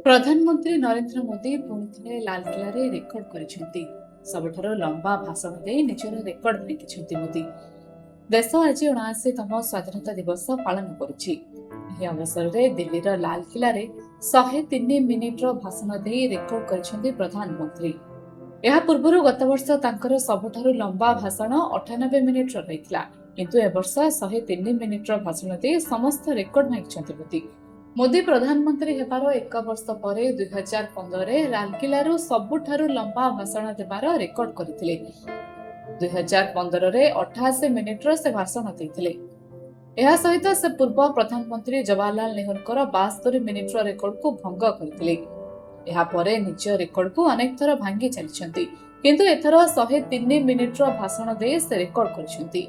ପ୍ରଧାନମନ୍ତ୍ରୀ ନରେନ୍ଦ୍ର ମୋଦି ପୁଣି ଥରେ ଲାଲକିଲ୍ଲାରେ ରେକର୍ଡ କରିଛନ୍ତି। ସବୁଠାରୁ ଲମ୍ବା ଭାଷଣ ଦେଇ ନିଜର ରେକର୍ଡ ଭାଙ୍ଗିଛନ୍ତି ମୋଦି। ଦେଶ ଆଜି 79ତମ ସ୍ୱାଧୀନତା ଦିବସ ପାଳନ କରୁଛି। ଏହି ଅବସରରେ ଦିଲ୍ଲୀର ଲାଲକିଲ୍ଲାରେ 103 ମିନିଟ୍ର ଭାଷଣ ଦେଇ ରେକର୍ଡ କରିଛନ୍ତି ପ୍ରଧାନମନ୍ତ୍ରୀ। ଏହା ପୂର୍ବରୁ ଗତବର୍ଷ ତାଙ୍କର ସବୁଠାରୁ ଲମ୍ବା ଭାଷଣ 98 ମିନିଟ୍ର ରହିଥିଲା, କିନ୍ତୁ ଏବର୍ଷ 103 ମିନିଟ୍ର ଭାଷଣ ଦେଇ ସମସ୍ତ ରେକର୍ଡ ଭାଙ୍ଗିଛନ୍ତି ମୋଦି। ମୋଦି ପ୍ରଧାନମନ୍ତ୍ରୀ ହେବାର 1 ବର୍ଷ ପରେ 2015ରେ ଲାଲକିଲ୍ଲାରୁ ସବୁଠାରୁ ଲମ୍ବା ଭାଷଣ ଦେବାର ରେକର୍ଡ କରିଥିଲେ। 2015ରେ 88 ମିନିଟ୍ର ସେ ଭାଷଣ ଦେଇଥିଲେ। ଏହା ସହିତ ସେ ପୂର୍ବ ପ୍ରଧାନମନ୍ତ୍ରୀ ଜବାହରଲାଲ ନେହେରୁଙ୍କର 72 ମିନିଟ୍ର ରେକର୍ଡକୁ ଭଙ୍ଗ କରିଥିଲେ। ଏହାପରେ ନିଜ ରେକର୍ଡକୁ ଅନେକ ଥର ଭାଙ୍ଗି ଚାଲିଛନ୍ତି, କିନ୍ତୁ ଏଥର 103 ମିନିଟ୍ର ଭାଷଣ ଦେଇ ସେ ରେକର୍ଡ କରିଛନ୍ତି।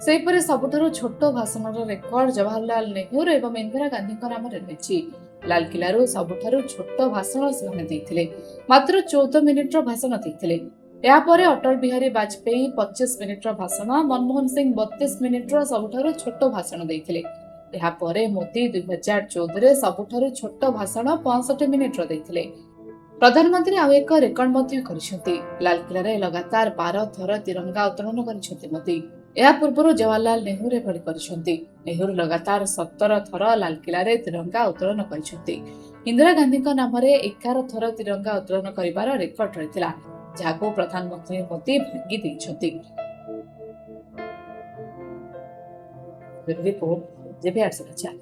ସେହିପରି ସବୁଠାରୁ ଛୋଟ ଭାଷଣର ରେକର୍ଡ ଜବାହରଲାଲ ନେହେରୁ ଏବଂ ଇନ୍ଦିରା ଗାନ୍ଧୀଙ୍କ ନାମରେ ରହିଛି। ଲାଲକିଲ୍ଲାରୁ ସବୁଠାରୁ ଛୋଟ ଭାଷଣ ସେମାନେ ଦେଇଥିଲେ, ମାତ୍ର 14 ମିନିଟ୍ର ଭାଷଣ ଦେଇଥିଲେ। ଏହାପରେ ଅଟଳ ବିହାରୀ ବାଜପେୟୀ 25 ମିନିଟ୍ର ଭାଷଣ, ମନମୋହନ ସିଂ 32 ମିନିଟ୍ର ସବୁଠାରୁ ଛୋଟ ଭାଷଣ ଦେଇଥିଲେ। ଏହାପରେ ମୋଦି 2014ରେ ସବୁଠାରୁ ଛୋଟ ଭାଷଣ 65 ମିନିଟ୍ର ଦେଇଥିଲେ। ପ୍ରଧାନମନ୍ତ୍ରୀ ଆଉ ଏକ ରେକର୍ଡ ମଧ୍ୟ କରିଛନ୍ତି। ଲାଲକିଲ୍ଲାରେ ଲଗାତାର 12 ଥର ତିରଙ୍ଗା ଉତ୍ତୋଳନ କରିଛନ୍ତି ମୋଦି। ଏହା ପୂର୍ବରୁ ଜବାହରଲାଲ ନେହେରୁ ଏଭଳି କରିଛନ୍ତି। ନେହେରୁ ଲଗାତାର 17 ଥର ଲାଲକିଲ୍ଲାରେ ତିରଙ୍ଗା ଉତ୍ତୋଳନ କରିଛନ୍ତି। ଇନ୍ଦିରା ଗାନ୍ଧୀଙ୍କ ନାମରେ 11 ଥର ତିରଙ୍ଗା ଉତ୍ତୋଳନ କରିବାର ରେକର୍ଡ ରହିଥିଲା, ଯାହାକୁ ପ୍ରଧାନମନ୍ତ୍ରୀ ମୋଦି ଭାଙ୍ଗି ଦେଇଛନ୍ତି। ରିପୋର୍ଟ, ଜେଭିଆର ସମାଚାର।